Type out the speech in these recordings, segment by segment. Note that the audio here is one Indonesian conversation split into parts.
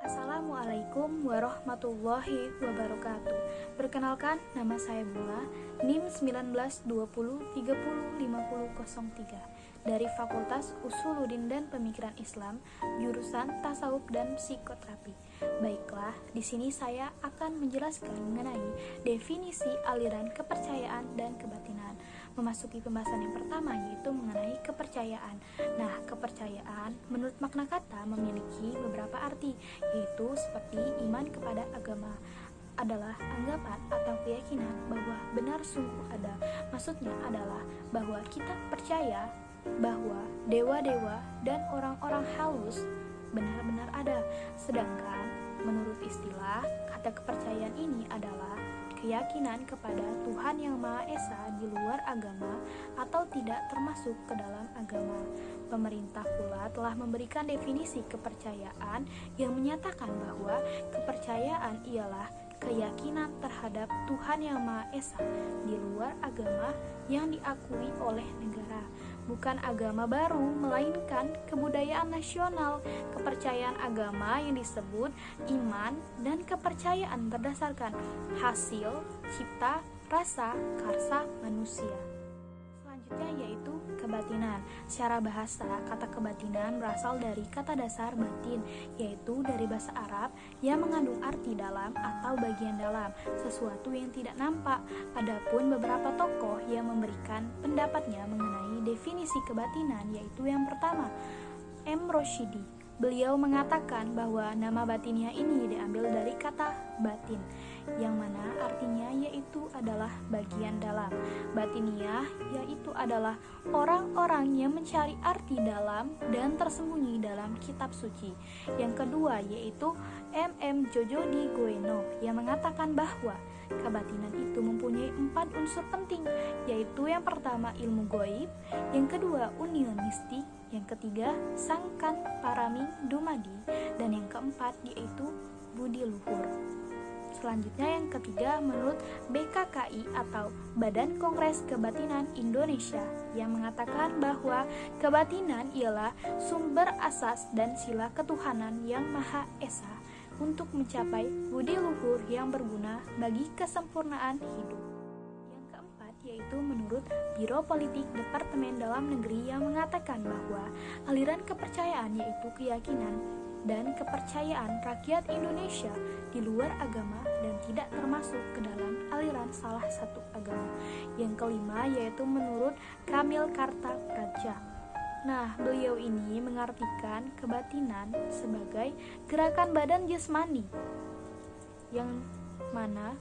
Assalamualaikum warahmatullahi wabarakatuh. Perkenalkan, nama saya Bunga, NIM 1920305003 dari Fakultas Usuluddin dan Pemikiran Islam, jurusan Tasawuf dan Psikoterapi. Baiklah, di sini saya akan menjelaskan mengenai definisi aliran kepercayaan dan kebatinan. Memasuki pembahasan yang pertama, yaitu mengenai kepercayaan. Nah, kepercayaan menurut makna kata memiliki beberapa arti, yaitu seperti iman kepada agama adalah anggapan atau keyakinan bahwa benar sungguh ada. Maksudnya adalah bahwa kita percaya bahwa dewa-dewa dan orang-orang halus benar-benar ada. Sedangkan menurut istilah, kata kepercayaan ini adalah keyakinan kepada Tuhan Yang Maha Esa di luar agama atau tidak termasuk ke dalam agama. Pemerintah pula telah memberikan definisi kepercayaan yang menyatakan bahwa kepercayaan ialah keyakinan terhadap Tuhan Yang Maha Esa di luar agama yang diakui oleh negara. Bukan agama baru, melainkan kebudayaan nasional. Kepercayaan agama yang disebut iman dan kepercayaan berdasarkan hasil cipta rasa karsa manusia. Selanjutnya yaitu kebatinan. Secara bahasa, kata kebatinan berasal dari kata dasar batin, yaitu dari bahasa Arab yang mengandung arti dalam atau bagian dalam, sesuatu yang tidak nampak. Adapun beberapa tokoh yang memberikan pendapatnya mengenai definisi kebatinan, yaitu yang pertama, M. Roshidi. Beliau mengatakan bahwa nama batinnya ini diambil dari kata batin, yang mana artinya yaitu adalah bagian dalam. Batiniah yaitu adalah orang-orang yang mencari arti dalam dan tersembunyi dalam kitab suci. Yang kedua yaitu M. Jojodi Goeno yang mengatakan bahwa kebatinan itu mempunyai 4 unsur penting, yaitu yang pertama ilmu gaib, yang kedua union mistik, yang ketiga sangkan paraming dumadi, dan yang keempat yaitu budi luhur. Selanjutnya yang ketiga menurut BKKI atau Badan Kongres Kebatinan Indonesia yang mengatakan bahwa kebatinan ialah sumber asas dan sila ketuhanan yang Maha Esa untuk mencapai budi luhur yang berguna bagi kesempurnaan hidup. Yang keempat yaitu menurut Biro Politik Departemen Dalam Negeri yang mengatakan bahwa aliran kepercayaan yaitu keyakinan dan kepercayaan rakyat Indonesia di luar agama dan tidak termasuk ke dalam aliran salah satu agama. Yang kelima yaitu menurut Kamil Kartapraja. Nah, beliau ini mengartikan kebatinan sebagai gerakan badan jasmani, yang mana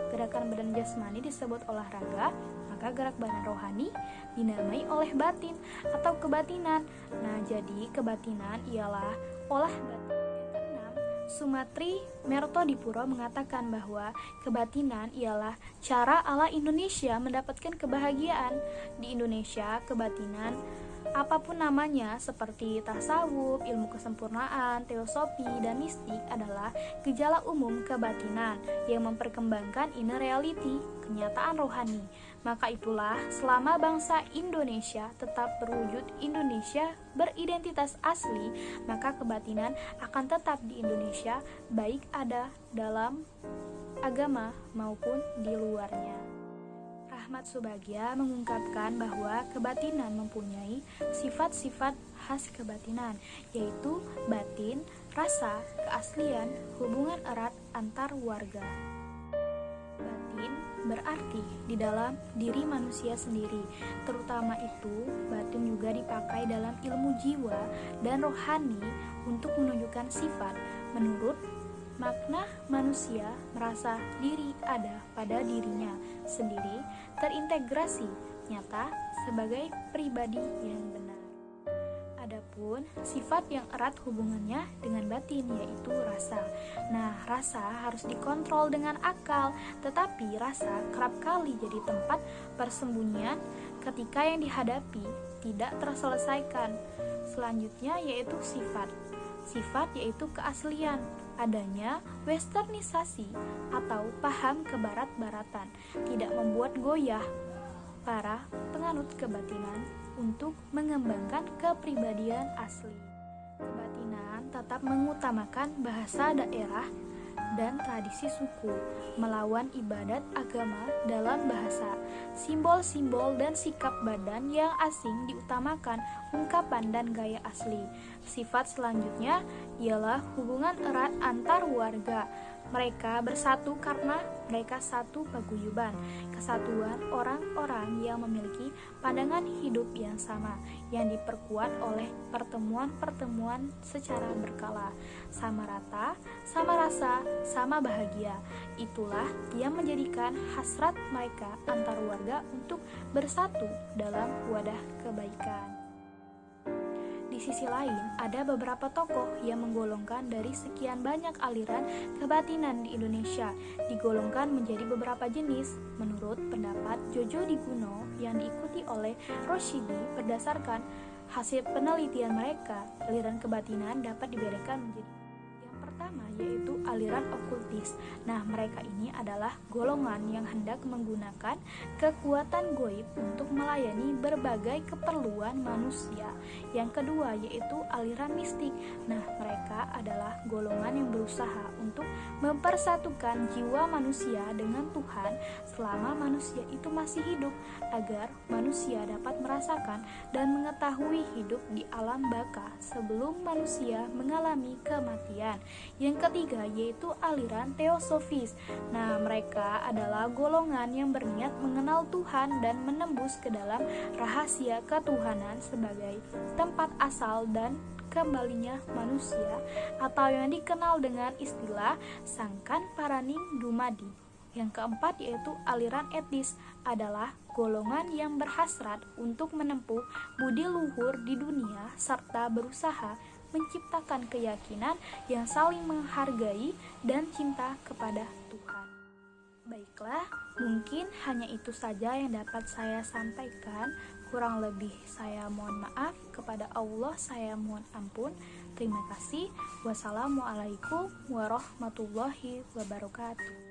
gerakan badan jasmani disebut olahraga, maka gerak badan rohani dinamai oleh batin atau kebatinan. Nah, jadi kebatinan ialah olah batin. Yang keenam, Sumatri Mertodipuro mengatakan bahwa kebatinan ialah cara ala Indonesia mendapatkan kebahagiaan. Di Indonesia, kebatinan apapun namanya seperti tasawuf, ilmu kesempurnaan, teosofi, dan mistik adalah gejala umum kebatinan yang memperkembangkan inner reality, kenyataan rohani. Maka itulah selama bangsa Indonesia tetap berwujud Indonesia beridentitas asli, maka kebatinan akan tetap di Indonesia baik ada dalam agama maupun di luarnya. Ahmad Subagja mengungkapkan bahwa kebatinan mempunyai sifat-sifat khas kebatinan, yaitu batin, rasa, keaslian, hubungan erat antar warga. Batin berarti di dalam diri manusia sendiri. Terutama itu, batin juga dipakai dalam ilmu jiwa dan rohani untuk menunjukkan sifat. Menurut makna manusia merasa diri ada pada dirinya sendiri, terintegrasi nyata sebagai pribadi yang benar. Adapun sifat yang erat hubungannya dengan batin yaitu rasa. Nah, rasa harus dikontrol dengan akal, tetapi rasa kerap kali jadi tempat persembunyian ketika yang dihadapi tidak terselesaikan. Selanjutnya yaitu sifat. Sifat yaitu keaslian, adanya westernisasi atau paham kebarat-baratan tidak membuat goyah para penganut kebatinan untuk mengembangkan kepribadian asli. Kebatinan tetap mengutamakan bahasa daerah dan tradisi suku, melawan ibadat agama dalam bahasa, simbol-simbol dan sikap badan yang asing diutamakan ungkapan dan gaya asli. Sifat selanjutnya ialah hubungan erat antar warga. Mereka bersatu karena mereka satu paguyuban, kesatuan orang-orang yang memiliki pandangan hidup yang sama, yang diperkuat oleh pertemuan-pertemuan secara berkala, sama rata, sama rasa, sama bahagia. Itulah yang menjadikan hasrat mereka antar warga untuk bersatu dalam wadah kebaikan. Di sisi lain, ada beberapa tokoh yang menggolongkan dari sekian banyak aliran kebatinan di Indonesia, digolongkan menjadi beberapa jenis. Menurut pendapat Jojo Di Guno yang diikuti oleh Roshidi, berdasarkan hasil penelitian mereka, aliran kebatinan dapat dibedakan menjadi pertama yaitu aliran okultis. Nah, mereka ini adalah golongan yang hendak menggunakan kekuatan goib untuk melayani berbagai keperluan manusia. Yang kedua yaitu aliran mistik. Nah, mereka adalah golongan yang berusaha untuk mempersatukan jiwa manusia dengan Tuhan selama manusia itu masih hidup, agar manusia dapat merasakan dan mengetahui hidup di alam baka sebelum manusia mengalami kematian. Yang ketiga yaitu aliran teosofis. Nah, mereka adalah golongan yang berniat mengenal Tuhan dan menembus ke dalam rahasia ketuhanan sebagai tempat asal dan kembalinya manusia, atau yang dikenal dengan istilah Sangkan Paraning Dumadi. Yang keempat yaitu aliran etis, adalah golongan yang berhasrat untuk menempuh budi luhur di dunia serta berusaha menciptakan keyakinan yang saling menghargai dan cinta kepada Tuhan. Baiklah, mungkin hanya itu saja yang dapat saya sampaikan. Kurang lebih saya mohon maaf, kepada Allah saya mohon ampun. Terima kasih. Wassalamualaikum warahmatullahi wabarakatuh.